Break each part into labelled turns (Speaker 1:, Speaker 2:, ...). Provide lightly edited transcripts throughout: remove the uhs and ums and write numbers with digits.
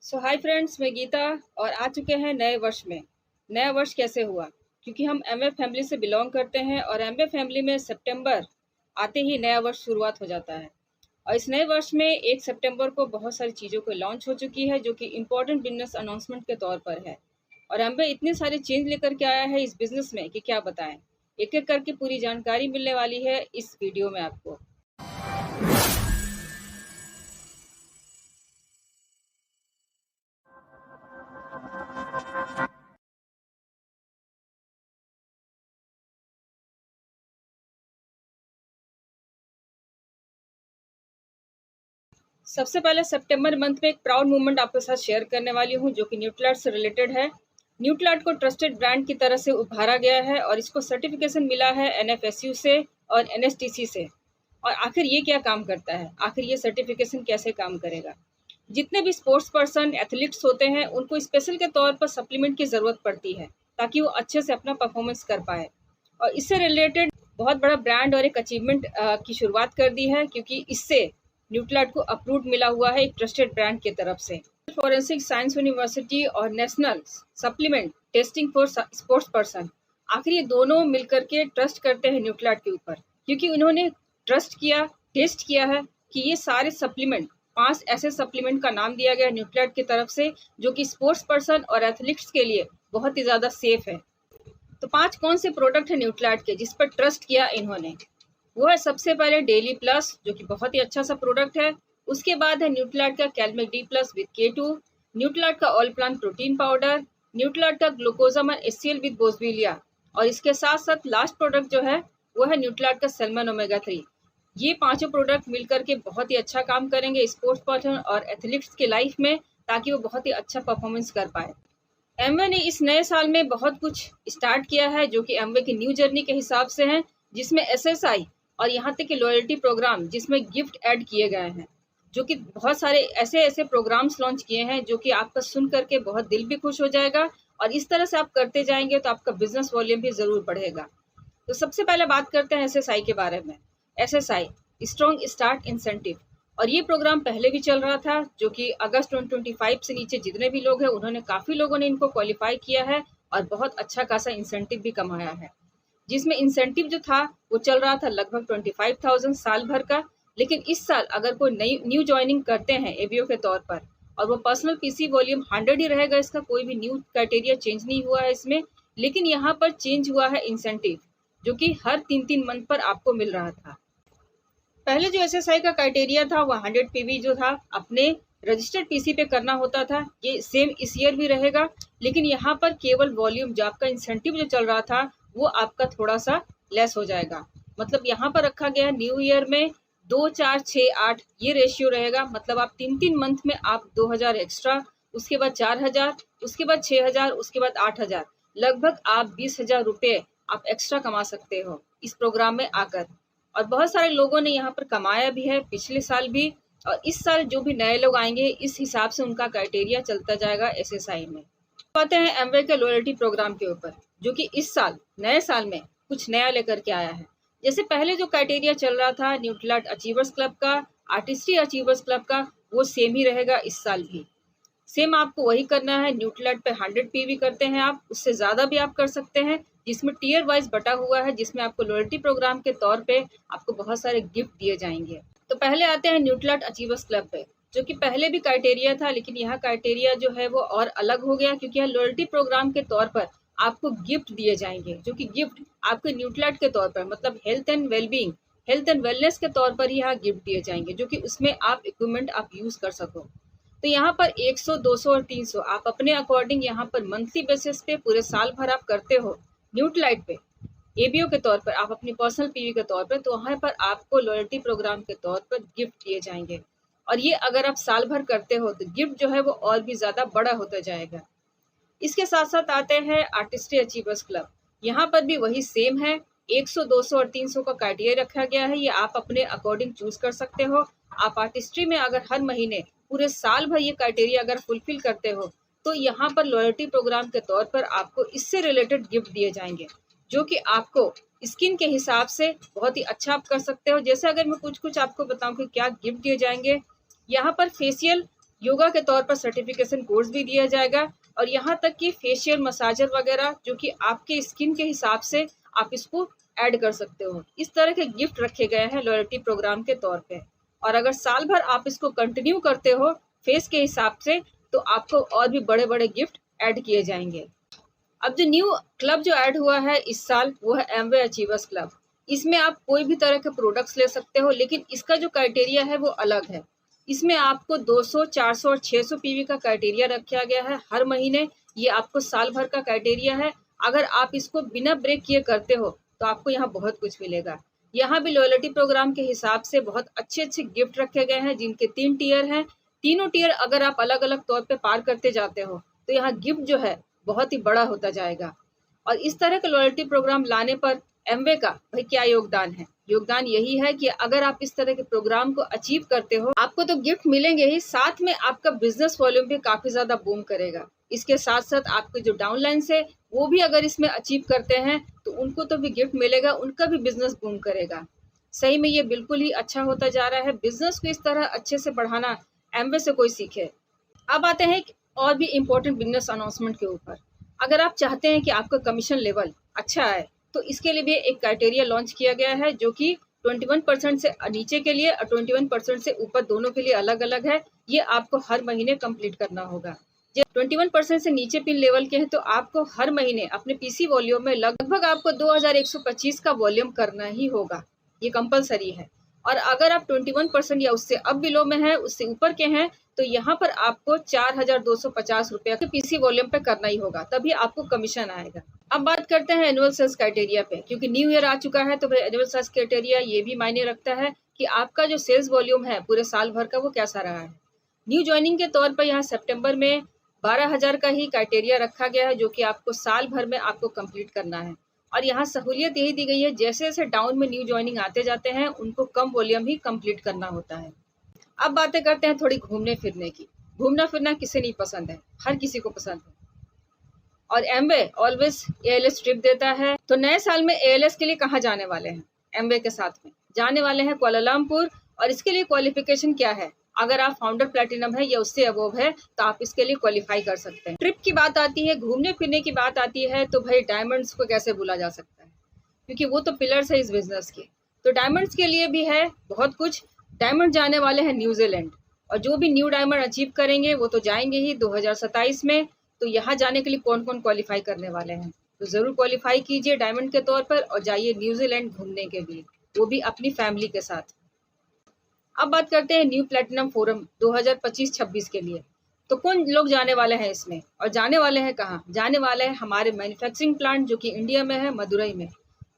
Speaker 1: सो hi friends, मैं गीता और आ चुके हैं नए वर्ष में। नया वर्ष कैसे हुआ? क्योंकि हम एमवे फैमिली से बिलोंग करते हैं और एमवे फैमिली में सितंबर आते ही नया वर्ष शुरुआत हो जाता है। और इस नए वर्ष में 1 सितंबर को बहुत सारी चीज़ों को लॉन्च हो चुकी है जो कि इम्पोर्टेंट बिजनेस अनाउंसमेंट के तौर पर है। और एमवे इतने सारे चेंज लेकर के आया है इस बिजनेस में कि क्या बताएं। एक एक करके पूरी जानकारी मिलने वाली है इस वीडियो में आपको। सबसे पहले सितंबर मंथ में एक प्राउड मूवमेंट आपके साथ शेयर करने वाली हूँ जो कि न्यूट्रालाइट से रिलेटेड है। न्यूट्रालाइट को ट्रस्टेड ब्रांड की तरह से उभारा गया है और इसको सर्टिफिकेशन मिला है एनएफएसयू से और एनएसटीसी से। और आखिर ये क्या काम करता है, आखिर ये सर्टिफिकेशन कैसे काम करेगा? जितने भी स्पोर्ट्स पर्सन एथलीट्स होते हैं उनको स्पेशल के तौर पर सप्लीमेंट की ज़रूरत पड़ती है ताकि वो अच्छे से अपना परफॉर्मेंस कर पाए। और इससे रिलेटेड बहुत बड़ा ब्रांड और एक अचीवमेंट की शुरुआत कर दी है क्योंकि इससे न्यूट्रालाइट को अप्रूव मिला हुआ है एक ट्रस्टेड ब्रांड की तरफ से। फॉरेंसिक साइंस यूनिवर्सिटी और national supplement testing for sports person, आखिर ये दोनों मिलकर के ट्रस्ट करते हैं न्यूट्रालाइट के ऊपर क्योंकि उन्होंने ट्रस्ट किया, टेस्ट किया है कि ये सारे सप्लीमेंट 5 ऐसे सप्लीमेंट का नाम दिया गया न्यूट्रालाइट की तरफ से जो कि स्पोर्ट्स पर्सन और एथलीट्स के लिए बहुत ही ज़्यादा सेफ है। तो 5 कौन से प्रोडक्ट है न्यूट्रालाइट के जिस पर ट्रस्ट किया इन्होंने? वो है सबसे पहले डेली प्लस जो कि बहुत ही अच्छा सा प्रोडक्ट है। उसके बाद है न्यूट्रालाइट का कैलमेक डी प्लस विद K2, न्यूट्रालाइट का ऑल प्लांट प्रोटीन पाउडर, न्यूट्रालाइट का ग्लूकोजामन HCl विद बोसविलिया और इसके साथ साथ लास्ट प्रोडक्ट जो है वो है न्यूट्रालाइट का सेलमन ओमेगा 3। ये पांचों प्रोडक्ट मिलकर के बहुत ही अच्छा काम करेंगे स्पोर्ट्स पर्सन और एथलीट्स के लाइफ में ताकि वो बहुत ही अच्छा परफॉर्मेंस कर पाए। एमवे ने इस नए साल में बहुत कुछ स्टार्ट किया है जो कि एमवे की न्यू जर्नी के हिसाब से है, जिसमें एसएसआई और यहाँ तक कि लॉयल्टी प्रोग्राम जिसमें गिफ्ट ऐड किए गए हैं, जो कि बहुत सारे ऐसे ऐसे प्रोग्राम्स लॉन्च किए हैं जो कि आपका सुन करके बहुत दिल भी खुश हो जाएगा और इस तरह से आप करते जाएंगे तो आपका बिजनेस वॉल्यूम भी ज़रूर बढ़ेगा। तो सबसे पहले बात करते हैं एसएसआई के बारे में। एसएसआई स्ट्रॉन्ग स्टार्ट इंसेंटिव, और ये प्रोग्राम पहले भी चल रहा था जो कि अगस्त 2025 से नीचे जितने भी लोग हैं उन्होंने काफ़ी लोगों ने इनको क्वालिफाई किया है और बहुत अच्छा खासा इंसेंटिव भी कमाया है, जिसमें इंसेंटिव जो था वो चल रहा था लगभग 25,000 साल भर का। लेकिन इस साल अगर कोई नई न्यू ज्वाइनिंग करते हैं एबीओ के तौर पर और वो पर्सनल पीसी वॉल्यूम 100 ही रहेगा, इसका कोई भी न्यू क्राइटेरिया चेंज नहीं हुआ है इसमें। लेकिन यहाँ पर चेंज हुआ है इंसेंटिव जो कि हर 3-3 मंथ पर आपको मिल रहा था। पहले जो एसएसआई का क्राइटेरिया था वो 100 पीवी जो था अपने रजिस्टर्ड पीसी पे करना होता था, ये सेम इस ईयर भी रहेगा। लेकिन यहाँ पर केवल वॉल्यूम जो आपका इंसेंटिव जो चल रहा था वो आपका थोड़ा सा लेस हो जाएगा। मतलब यहाँ पर रखा गया न्यू ईयर में 2, 4, 6, 8 ये रेशियो रहेगा। मतलब आप 3-3 मंथ में आप 2,000 एक्स्ट्रा, उसके बाद 4,000, उसके बाद 6,000, उसके बाद 8,000, लगभग आप 20,000 रुपये आप एक्स्ट्रा कमा सकते हो इस प्रोग्राम में आकर। और बहुत सारे लोगों ने यहाँ पर कमाया भी है पिछले साल भी, और इस साल जो भी नए लोग आएंगे इस हिसाब से उनका क्राइटेरिया चलता जाएगा एसएसआई में। आते हैं एमवे के लॉयल्टी प्रोग्राम के ऊपर जो कि इस साल नए साल में कुछ नया लेकर के आया है। जैसे पहले जो क्राइटेरिया चल रहा था न्यूट्रालाइट अचीवर्स क्लब का, आर्टिस्ट्री अचीवर्स क्लब का, वो सेम ही रहेगा इस साल भी। सेम आपको वही करना है। न्यूट्रालाइट पे 100 पीवी करते हैं आप, उससे ज़्यादा भी आप कर सकते हैं, जिसमें टीयर वाइज बटा हुआ है, जिसमें आपको लॉयल्टी प्रोग्राम के तौर पे आपको बहुत सारे गिफ्ट दिए जाएंगे। तो पहले आते हैं न्यूट्रालाइट अचीवर्स क्लब पे, जो कि पहले भी क्राइटेरिया था लेकिन यहाँ क्राइटेरिया जो है वो और अलग हो गया क्योंकि यहाँ लॉयल्टी प्रोग्राम के तौर पर आपको गिफ्ट दिए जाएंगे, जो कि गिफ्ट आपके न्यूट्रालाइट के तौर पर मतलब health and wellbeing, health and wellness के तौर पर यहाँ गिफ्ट दिए जाएंगे, जो कि उसमें आप इक्विपमेंट आप यूज़ कर सको। तो यहाँ पर 100, 200 और 300 आप अपने अकॉर्डिंग यहाँ पर मंथली बेसिस पे पूरे साल भर आप करते हो न्यूट्रालाइट पे एबीओ के तौर पर, आप अपनी पर्सनल पीवी के तौर पर, तो वहाँ पर आपको लॉयल्टी प्रोग्राम के तौर पर गिफ्ट दिए जाएंगे। और ये अगर आप साल भर करते हो तो गिफ्ट जो है वो और भी ज़्यादा बड़ा होता जाएगा। इसके साथ साथ आते हैं आर्टिस्ट्री अचीवर्स क्लब। यहाँ पर भी वही सेम है, 100, 200 और 300 का क्राइटेरिया रखा गया है, ये आप अपने अकॉर्डिंग चूज कर सकते हो। आप आर्टिस्ट्री में अगर हर महीने पूरे साल भर ये क्राइटेरिया अगर फुलफिल करते हो तो यहाँ पर लॉयल्टी प्रोग्राम के तौर पर आपको इससे रिलेटेड गिफ्ट दिए जाएंगे, जो कि आपको स्किन के हिसाब से बहुत ही अच्छा आप कर सकते हो। जैसे अगर मैं कुछ कुछ आपको बताऊं कि क्या गिफ्ट दिए जाएंगे, यहाँ पर फेशियल योगा के तौर पर सर्टिफिकेशन कोर्स भी दिया जाएगा, और यहाँ तक कि फेशियल मसाजर वगैरह जो कि आपके स्किन के हिसाब से आप इसको ऐड कर सकते हो। इस तरह के गिफ्ट रखे गए हैं लॉयल्टी प्रोग्राम के तौर पे। और अगर साल भर आप इसको कंटिन्यू करते हो फेस के हिसाब से, तो आपको और भी बड़े बड़े गिफ्ट ऐड किए जाएंगे। अब जो न्यू क्लब जो ऐड हुआ है इस साल, वो है एमवे अचीवर्स क्लब। इसमें आप कोई भी तरह के प्रोडक्ट्स ले सकते हो, लेकिन इसका जो क्राइटेरिया है वो अलग है। इसमें आपको 200, 400 और 600 पीवी का क्राइटेरिया रखा गया है हर महीने। ये आपको साल भर का क्राइटेरिया है। अगर आप इसको बिना ब्रेक किए करते हो तो आपको यहाँ बहुत कुछ मिलेगा। यहाँ भी लॉयल्टी प्रोग्राम के हिसाब से बहुत अच्छे अच्छे गिफ्ट रखे गए हैं, जिनके 3 टियर हैं। तीनों टियर अगर आप अलग अलग तौर पे पार करते जाते हो तो यहाँ गिफ्ट जो है बहुत ही बड़ा होता जाएगा। और इस तरह के लॉयल्टी प्रोग्राम लाने पर एमवे का भाई क्या योगदान है? योगदान यही है कि अगर आप इस तरह के प्रोग्राम को अचीव करते हो, आपको तो गिफ्ट मिलेंगे ही, साथ में आपका बिजनेस वॉल्यूम भी काफी ज्यादा बूम करेगा। इसके साथ साथ आपके जो डाउनलाइंस है वो भी अगर इसमें अचीव करते हैं तो उनको तो भी गिफ्ट मिलेगा, उनका भी बिजनेस बूम करेगा। सही में ये बिल्कुल ही अच्छा होता जा रहा है। बिजनेस को इस तरह अच्छे से बढ़ाना एमवे से कोई सीखे। अब आते हैं और भी इम्पोर्टेंट बिजनेस अनाउंसमेंट के ऊपर। अगर आप चाहते हैं कि आपका कमीशन लेवल अच्छा आए तो इसके लिए भी एक क्राइटेरिया लॉन्च किया गया है, जो कि 21% से नीचे के लिए और 21% से ऊपर दोनों के लिए अलग अलग है। ये आपको हर महीने कंप्लीट करना होगा। जब 21% से नीचे पिन लेवल के हैं तो आपको हर महीने अपने पीसी वॉल्यूम में लगभग आपको 2125 का वॉल्यूम करना ही होगा। ये कंपलसरी है। और अगर आप 21% या उससे अब बिलो में है, उससे ऊपर के हैं, तो यहाँ पर आपको 4250 रुपये के पीसी वॉल्यूम पे करना ही होगा, तभी आपको कमीशन आएगा। अब बात करते हैं एनुअल सेल्स क्राइटेरिया पे, क्योंकि न्यू ईयर आ चुका है तो एनुअल सेल्स क्राइटेरिया ये भी मायने रखता है कि आपका जो सेल्स वॉल्यूम है पूरे साल भर का वो कैसा रहा है। न्यू ज्वाइनिंग के तौर पर यहाँ सितंबर में 12,000 का ही क्राइटेरिया रखा गया है, जो कि आपको साल भर में आपको कंप्लीट करना है। और यहाँ सहूलियत यही दी गई है, जैसे जैसे डाउन में न्यू ज्वाइनिंग आते जाते हैं उनको कम वॉल्यूम ही कंप्लीट करना होता है। अब बातें करते हैं थोड़ी घूमने फिरने की। घूमना फिरना किसे नहीं पसंद है, हर किसी को पसंद है। और एमवे ऑलवेज एएलएस ट्रिप देता है। तो नए साल में एएलएस के लिए कहाँ जाने वाले हैं? एमवे के साथ में जाने वाले हैं कुआलालंपुर। और इसके लिए क्वालिफिकेशन क्या है? अगर आप फाउंडर प्लैटिनम है या उससे अबोव है तो आप इसके लिए क्वालिफाई कर सकते हैं। ट्रिप की बात आती है, घूमने फिरने की बात आती है, तो भाई डायमंड्स को कैसे भूला जा सकता है, क्योंकि वो तो पिलर्स है इस बिजनेस के। तो डायमंड्स के लिए भी है बहुत कुछ। डायमंड जाने वाले हैं न्यूजीलैंड, और जो भी न्यू डायमंड अचीव करेंगे वो तो जाएंगे ही 2027 में। तो यहाँ जाने के लिए कौन कौन क्वालिफाई करने वाले हैं? तो ज़रूर क्वालिफाई कीजिए डायमंड के तौर पर और जाइए न्यूजीलैंड घूमने के लिए, वो भी अपनी फैमिली के साथ। अब बात करते हैं न्यू प्लैटिनम फोरम 2025-26 के लिए। तो कौन लोग जाने वाले हैं इसमें, और जाने वाले हैं कहाँ? जाने वाले हैं हमारे मैन्युफैक्चरिंग प्लांट जो कि इंडिया में है, मदुरई में।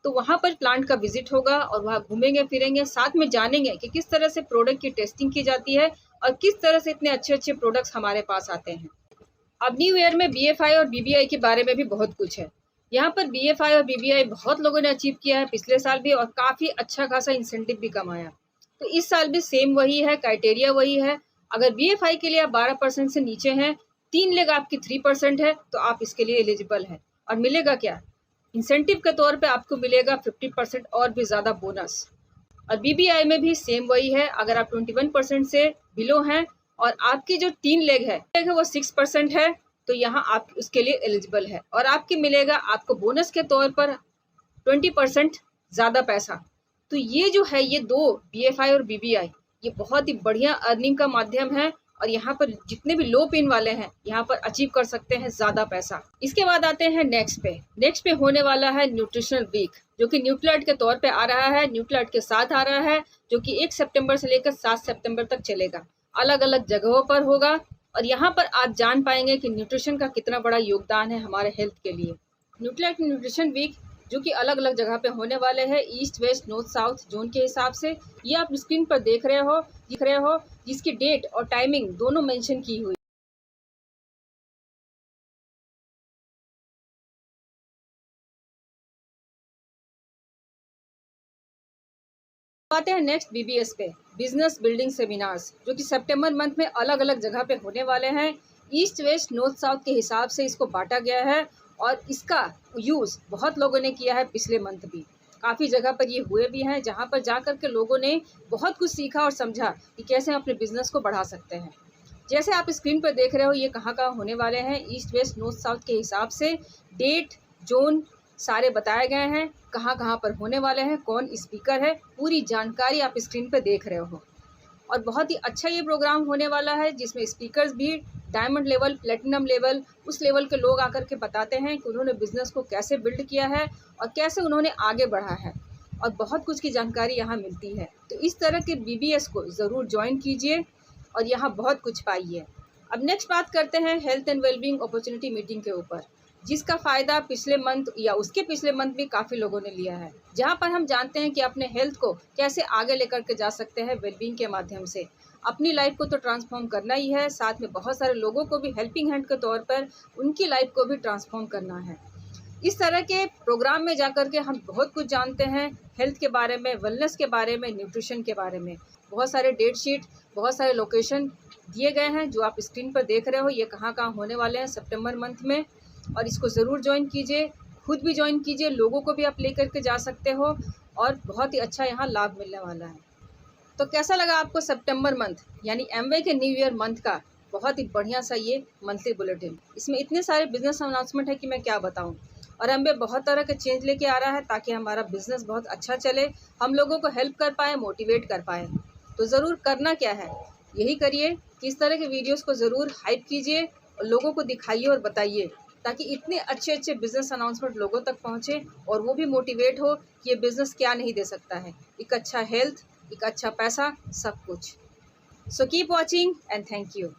Speaker 1: तो वहाँ पर प्लांट का विजिट होगा और वहाँ घूमेंगे फिरेंगे, साथ में जानेंगे कि किस तरह से प्रोडक्ट की टेस्टिंग की जाती है और किस तरह से इतने अच्छे अच्छे प्रोडक्ट्स हमारे पास आते हैं। अब न्यू ईयर में बीएफआई और बीबीआई के बारे में भी बहुत कुछ है। यहाँ पर बीएफआई और बीबीआई बहुत लोगों ने अचीव किया है पिछले साल भी, और काफ़ी अच्छा खासा इंसेंटिव भी कमाया। तो इस साल भी सेम वही है, क्राइटेरिया वही है। अगर बीएफआई के लिए आप 12% से नीचे हैं, 3 लेग आपकी 3% है, तो आप इसके लिए एलिजिबल है। और मिलेगा क्या? इंसेंटिव के तौर पे आपको मिलेगा 50% और भी ज़्यादा बोनस। और बीबीआई में भी सेम वही है। अगर आप 21% से बिलो हैं और आपकी जो 3 लेग है वो 6% है, तो यहाँ आप उसके लिए एलिजिबल है, और आपके मिलेगा आपको बोनस के तौर पर 20% ज़्यादा पैसा। तो ये जो है, ये दो बीएफआई और बीबीआई, ये बहुत ही बढ़िया अर्निंग का माध्यम है। और यहाँ पर जितने भी लो पिन वाले हैं यहाँ पर अचीव कर सकते हैं ज़्यादा पैसा। इसके बाद आते हैं नेक्स्ट पे। नेक्स्ट पे होने वाला है न्यूट्रिशनल वीक, जो कि न्यूट्रलाइट के तौर पे आ रहा है, न्यूट्रलाइट के साथ आ रहा है, जो कि 1 सितंबर से लेकर 7 सितंबर तक चलेगा। अलग अलग जगहों पर होगा, और यहाँ पर आप जान पाएंगे कि न्यूट्रिशन का कितना बड़ा योगदान है हमारे हेल्थ के लिए। न्यूट्रलाइट न्यूट्रिशन वीक जो कि अलग अलग जगह पे होने वाले हैं, east west north south zone के हिसाब से। ये आप स्क्रीन पर दिख रहे हो, जिसकी डेट और टाइमिंग दोनों मेंशन की हुई। आते हैं नेक्स्ट बीबीएस पे, बिजनेस बिल्डिंग सेमिनार्स, जो कि सितंबर मंथ में अलग अलग जगह पे होने वाले हैं। ईस्ट वेस्ट नॉर्थ साउथ के हिसाब से इसको बांटा गया है, और इसका यूज़ बहुत लोगों ने किया है पिछले मंथ भी। काफ़ी जगह पर ये हुए भी हैं, जहाँ पर जा कर के लोगों ने बहुत कुछ सीखा और समझा कि कैसे हम अपने बिजनेस को बढ़ा सकते हैं। जैसे आप स्क्रीन पर देख रहे हो ये कहाँ कहाँ होने वाले हैं, ईस्ट वेस्ट नॉर्थ साउथ के हिसाब से डेट जोन सारे बताए गए हैं, कहाँ कहाँ पर होने वाले हैं, कौन स्पीकर है, पूरी जानकारी आप स्क्रीन पर देख रहे हो। और बहुत ही अच्छा ये प्रोग्राम होने वाला है जिसमें स्पीकर्स भी डायमंड लेवल, प्लेटिनम लेवल, उस लेवल के लोग आकर के बताते हैं कि उन्होंने बिजनेस को कैसे बिल्ड किया है और कैसे उन्होंने आगे बढ़ा है, और बहुत कुछ की जानकारी यहाँ मिलती है। तो इस तरह के BBS को ज़रूर ज्वाइन कीजिए और यहाँ बहुत कुछ पाइए। अब नेक्स्ट बात करते हैं health and wellbeing opportunity meeting के ऊपर, जिसका फ़ायदा पिछले मंथ या उसके पिछले मंथ भी काफ़ी लोगों ने लिया है, जहां पर हम जानते हैं कि अपने हेल्थ को कैसे आगे लेकर के जा सकते हैं वेलबींग के माध्यम से। अपनी लाइफ को तो ट्रांसफॉर्म करना ही है, साथ में बहुत सारे लोगों को भी हेल्पिंग हैंड के तौर पर उनकी लाइफ को भी ट्रांसफॉर्म करना है। इस तरह के प्रोग्राम में जाकर के हम बहुत कुछ जानते हैं, हेल्थ के बारे में, वेलनेस के बारे में, न्यूट्रिशन के बारे में। बहुत सारे डेट शीट, बहुत सारे लोकेशन दिए गए हैं जो आप स्क्रीन पर देख रहे हो, ये कहाँ कहाँ होने वाले हैं सितंबर मंथ में। और इसको ज़रूर ज्वाइन कीजिए, खुद भी ज्वाइन कीजिए, लोगों को भी आप लेकर के जा सकते हो और बहुत ही अच्छा यहाँ लाभ मिलने वाला है। तो कैसा लगा आपको सितंबर मंथ यानी एमवे के न्यू ईयर मंथ का बहुत ही बढ़िया सा ये मंथली बुलेटिन? इसमें इतने सारे बिजनेस अनाउंसमेंट है कि मैं क्या बताऊँ। और एमवे बहुत तरह के चेंज लेके आ रहा है ताकि हमारा बिजनेस बहुत अच्छा चले, हम लोगों को हेल्प कर पाए, मोटिवेट कर पाए। तो ज़रूर करना क्या है, यही करिए कि इस तरह के वीडियोज़ को ज़रूर हाइप कीजिए और लोगों को दिखाइए और बताइए, ताकि इतने अच्छे अच्छे बिजनेस अनाउंसमेंट लोगों तक पहुंचे और वो भी मोटिवेट हो कि ये बिजनेस क्या नहीं दे सकता है, एक अच्छा हेल्थ, एक अच्छा पैसा, सब कुछ। So keep watching and thank you.